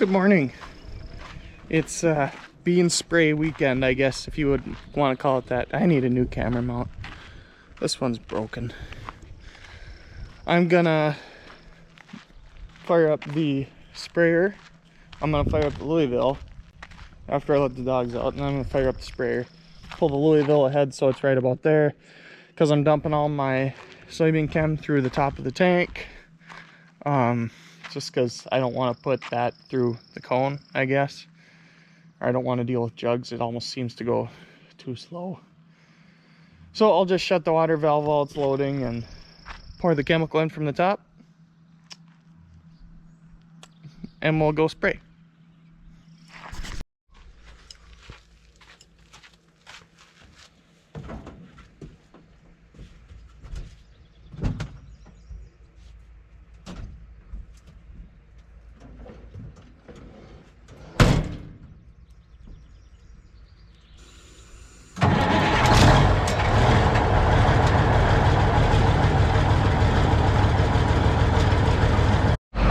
Good morning. It's bean spray weekend, I guess, if you would want to call it that. I need a new camera mount. This one's broken. I'm gonna fire up the sprayer. I'm gonna fire up the Louisville after I let the dogs out, and I'm gonna fire up the sprayer. Pull the Louisville ahead so it's right about there, because I'm dumping all my soybean chem through the top of the tank. Just because I don't want to put that through the cone, I guess. Or I don't want to deal with jugs. It almost seems to go too slow. So I'll just shut the water valve while it's loading and pour the chemical in from the top. And we'll go spray.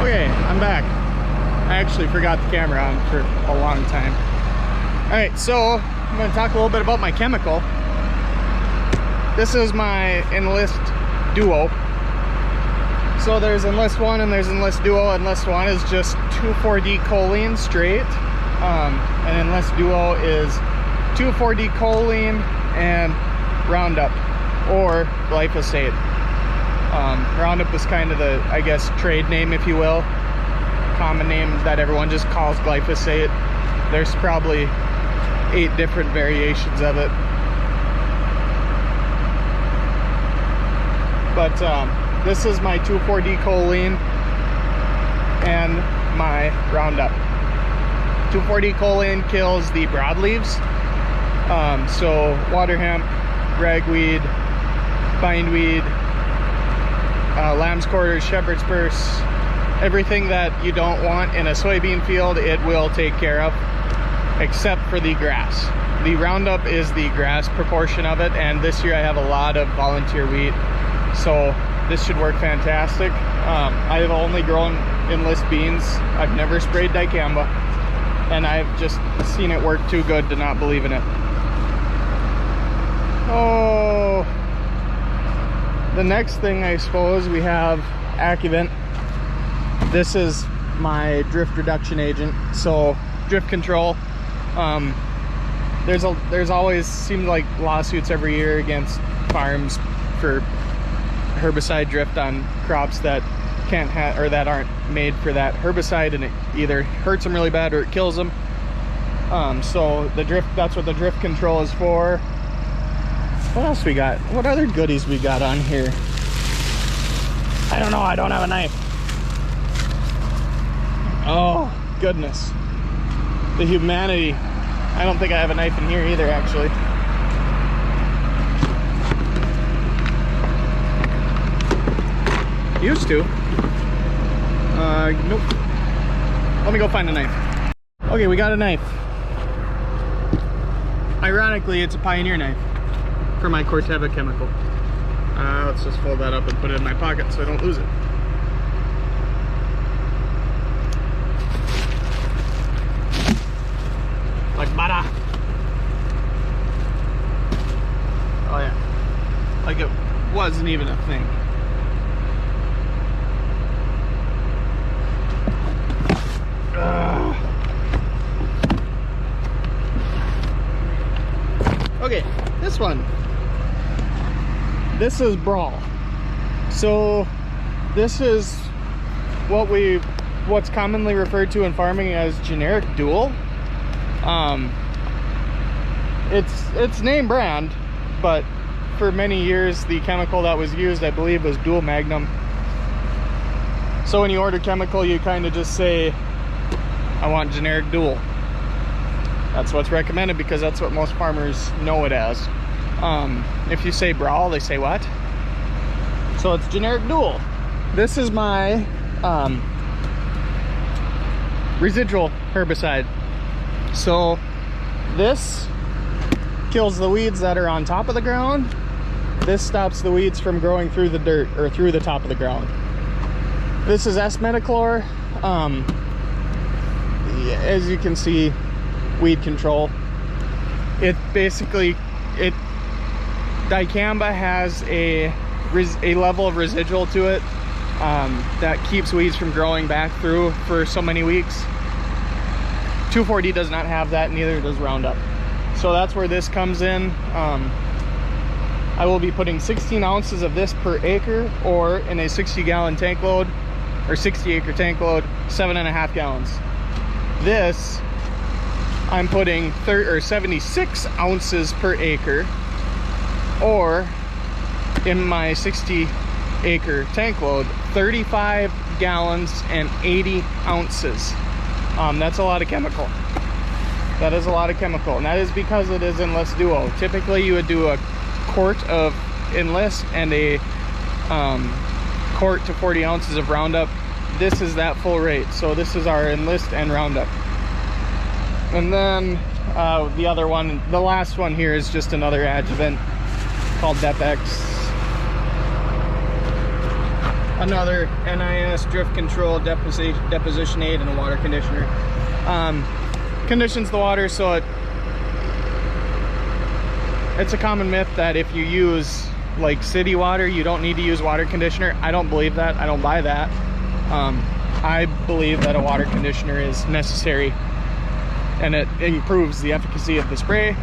Okay, I'm back. I actually forgot the camera on for a long time. Alright, so I'm going to talk a little bit about my chemical. This is my Enlist Duo. So there's Enlist 1 and there's Enlist Duo. Enlist 1 is just 2,4-D choline straight. And Enlist Duo is 2,4-D choline and Roundup or glyphosate. Roundup is kind of the, I guess, trade name, if you will. Common name that everyone just calls glyphosate. There's probably 8 different variations of it. But this is my 2,4-D choline and my Roundup. 2,4-D choline kills the broadleaves. So water hemp, ragweed, bindweed, lamb's quarters, shepherd's purse, everything that you don't want in a soybean field, it will take care of, except for the grass. The Roundup is the grass proportion of it, and this year I have a lot of volunteer wheat, so this should work fantastic. I have only grown Enlist beans. I've never sprayed dicamba, and I've just seen it work too good to not believe in it. Oh, the next thing, I suppose, we have Accuvant. This is my drift reduction agent, so drift control. There's always seems like lawsuits every year against farms for herbicide drift on crops that can't have, or that aren't made for that herbicide, and it either hurts them really bad or it kills them. So the drift, that's what the drift control is for. What else we got? What other goodies we got on here? I don't know, I don't have a knife. Oh, goodness. The humanity. I don't think I have a knife in here either, actually. Used to. Nope. Let me go find a knife. Okay, we got a knife. Ironically, it's a Pioneer knife for my Corteva chemical. Let's just fold that up and put it in my pocket so I don't lose it. Like butter. Oh yeah. Like it wasn't even a thing. Okay, this one. This is Brawl. So this is what's commonly referred to in farming as generic dual. It's name brand, but for many years the chemical that was used, I believe, was dual magnum. So when you order chemical, you kind of just say, I want generic dual. That's what's recommended because that's what most farmers know it as. If you say Brawl, they say what? So it's generic dual. This is my residual herbicide. So this kills the weeds that are on top of the ground. This stops the weeds from growing through the dirt or through the top of the ground. This is S-metachlor. as you can see, weed control. It basically, dicamba has a level of residual to it that keeps weeds from growing back through for so many weeks. 2,4-D does not have that, neither does Roundup. So that's where this comes in. I will be putting 16 ounces of this per acre, or in a 60-gallon tank load, or 60-acre tank load, 7.5 gallons. This, I'm putting 76 ounces per acre, or in my 60-acre tank load, 35 gallons and 80 ounces. That's a lot of chemical. That is a lot of chemical, and that is because it is Enlist Duo. Typically you would do a quart of Enlist and a quart to 40 ounces of Roundup. This is that full rate, so this is our Enlist and Roundup. And then the other one, the last one here, is just another adjuvant called Depex. Another NIS drift control deposition aid and a water conditioner. Conditions the water, so it's a common myth that if you use like city water, you don't need to use water conditioner. I don't believe that. I don't buy that. I believe that a water conditioner is necessary, and it improves the efficacy of the spray.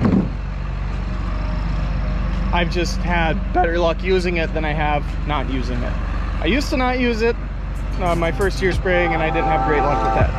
I've just had better luck using it than I have not using it. I used to not use it my first year spraying, and I didn't have great luck with that.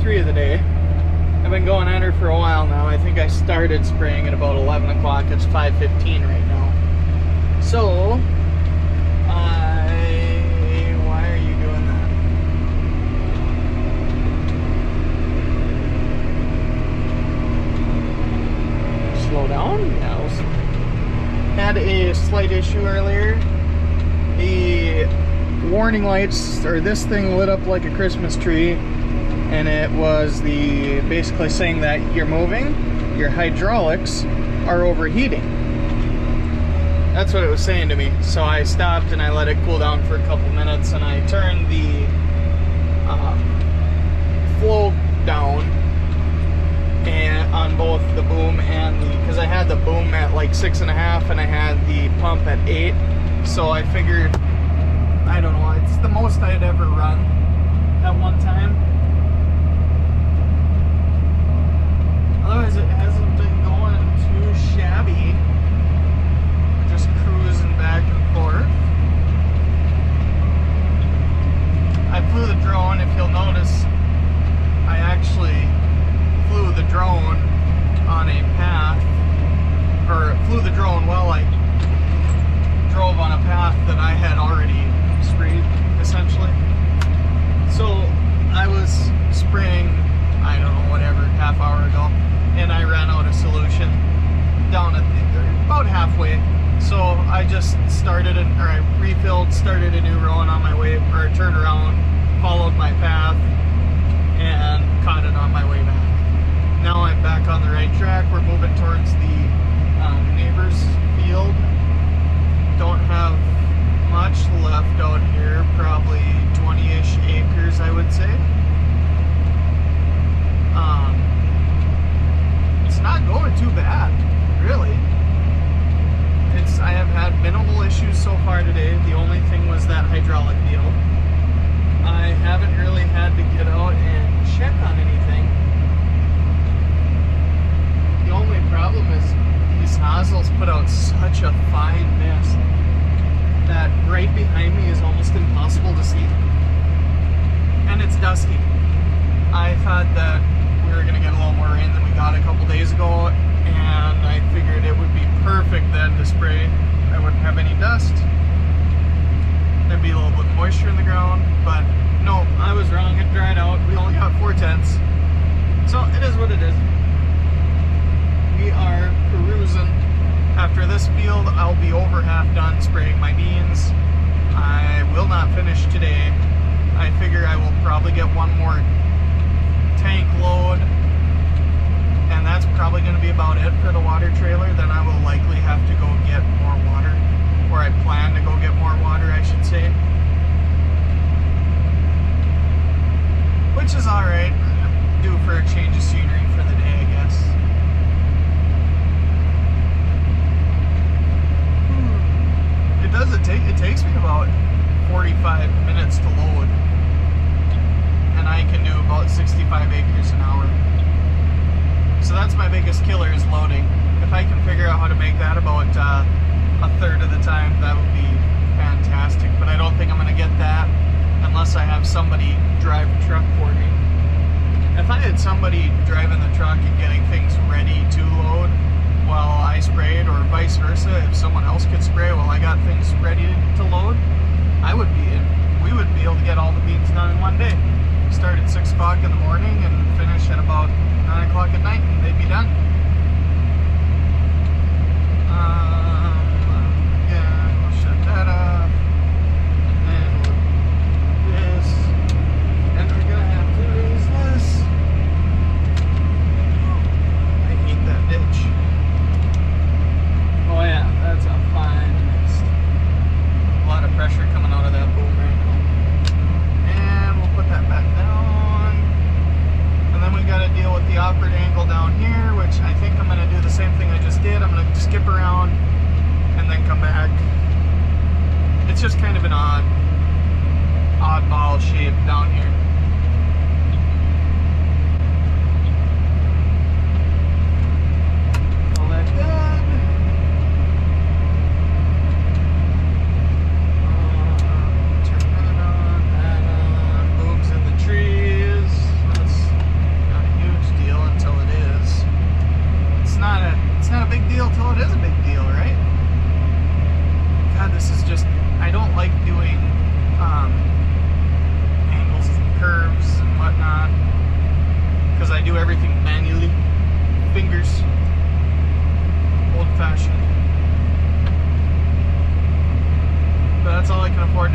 3 of the day. I've been going at her for a while now. I think I started spraying at about 11 o'clock. It's 5:15 right now. So, why are you doing that? Slow down? Yeah, had a slight issue earlier. The warning lights, or this thing lit up like a Christmas tree, and it was basically saying that you're moving, your hydraulics are overheating. That's what it was saying to me. So I stopped and I let it cool down for a couple minutes, and I turned the flow down and on both the boom and because I had the boom at like 6.5 and I had the pump at 8. So I figured, I don't know, it's the most I'd ever run at one time. Otherwise, it hasn't been going too shabby. Just cruising back and forth. I flew the drone. If you'll notice, I actually flew the drone on a path, or flew the drone while I drove on a path that I had already sprayed, essentially. So I was spraying, I don't know, whatever, half hour ago, and I ran out of solution down at about halfway. So I just refilled, started a new row, and on my way, or turned around, followed my path, and caught it on my way back. Now I'm back on the right track. We're moving towards the neighbor's field. Don't have much left out here, probably 20-ish acres, I would say. It's not going too bad, really. I have had minimal issues so far today. The only thing was that hydraulic deal. I haven't really had to get out and check on anything. The only problem is these nozzles put out such a fine mist that right behind me is almost impossible to see. And it's dusty. I thought that we were going to get a little more rain than we got a couple days ago, and I figured it would be perfect then to spray. I wouldn't have any dust. There'd be a little bit of moisture in the ground, but no, I was wrong. It dried out. We only got 4/10. So it is what it is. We are perusing. After this field, I'll be over half done spraying my beans. I will not finish today. I figure I will probably get one more tank load, and that's probably going to be about it for the water trailer. Then I will likely have to go get more water, or I plan to go get more water, I should say. Which is alright. Due for a change of scenery for the day, I guess. It takes me about 45 minutes to load, and I can do about 65 acres an hour. So that's my biggest killer, is loading. If I can figure out how to make that about a third of the time, that would be fantastic. But I don't think I'm going to get that unless I have somebody drive a truck for me. If I had somebody driving the truck and getting things ready to load while I sprayed, or vice versa, if someone else could spray while I got things ready to load, we would be able to get all the beans done in one day. Start at 6 o'clock in the morning and finish at about 9 o'clock at night, and they'd be done. Yeah, I'll shut that off. And this. And we're gonna have to raise this. I hate that ditch. Oh yeah, that's a fine mist. A lot of pressure coming out of that boom right now. And we'll put that back down. And then we got to deal with the awkward angle down here, which I think I'm going to do the same thing I just did. I'm going to skip around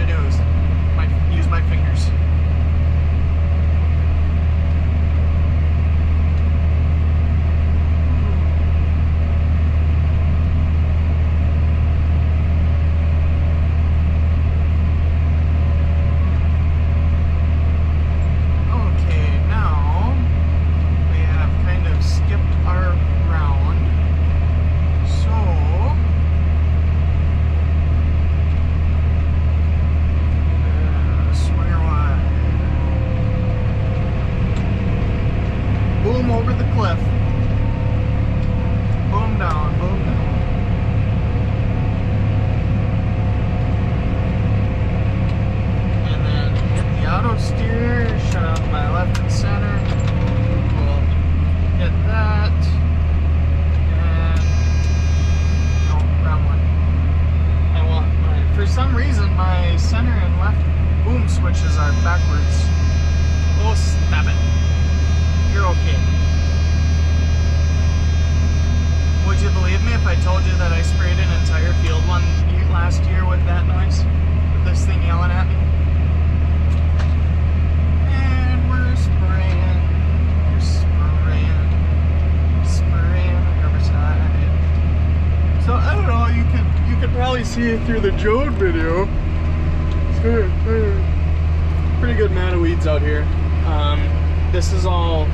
to do is use my fingers. Over the cliff. Boom down, boom down. And then hit the auto steer, shut off my left and center. We'll hit that. And no, wrong one. I want my, for some reason my center and left boom switches are backwards. Oh, stop it. You're okay. Would you believe me if I told you that I sprayed an entire field last year with that noise? With this thing yelling at me? And we're spraying herbicide. So I don't know, you could probably see it through the Jode video. Pretty good amount of weeds out here. This is all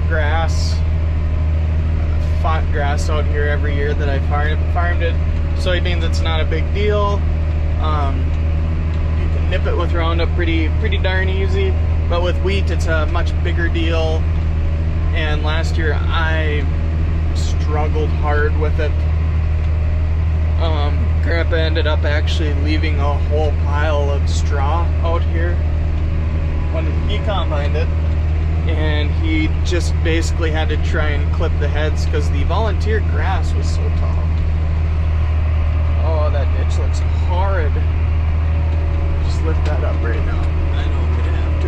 grass. Fought grass out here every year that I farmed it. Soybeans, it's not a big deal. You can nip it with Roundup pretty darn easy, but with wheat it's a much bigger deal. And last year I struggled hard with it. Grandpa ended up actually leaving a whole pile of straw out here when he combined it. And he just basically had to try and clip the heads because the volunteer grass was so tall. Oh, that ditch looks horrid. Just lift that up right now. I know I'm gonna have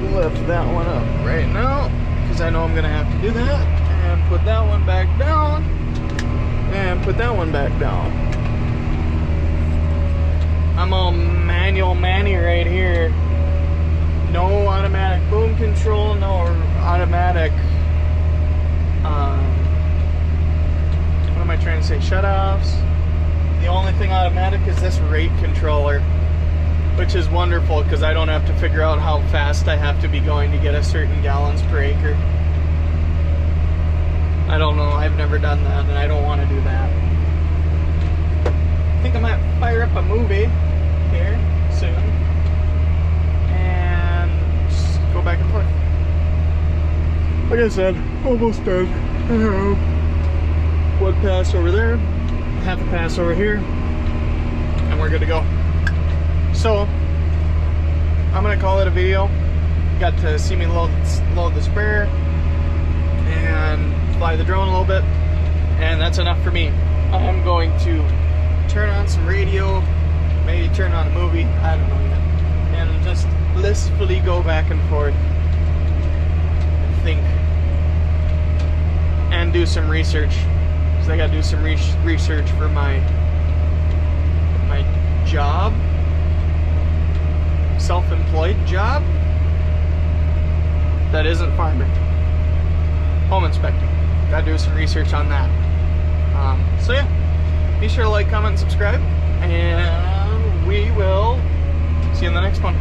to. Lift that one up right now because I know I'm gonna have to do that. And put that one back down. And put that one back down. I'm all manual manny right here. No automatic boom control, no automatic, what am I trying to say, shutoffs. The only thing automatic is this rate controller, which is wonderful because I don't have to figure out how fast I have to be going to get a certain gallons per acre. I don't know, I've never done that and I don't want to do that. I think I might fire up a movie here soon. Go back and forth. Like I said, almost done. I have one pass over there, half a pass over here, and we're good to go. So, I'm gonna call it a video. You got to see me load the sprayer and fly the drone a little bit, and that's enough for me. I'm going to turn on some radio, maybe turn on a movie, I don't know yet, and just blissfully go back and forth and think and do some research because I gotta do some research for my job, self-employed job that isn't farming, home inspecting. Gotta do some research on that. So yeah, be sure to like, comment, and subscribe, and we will see you in the next one.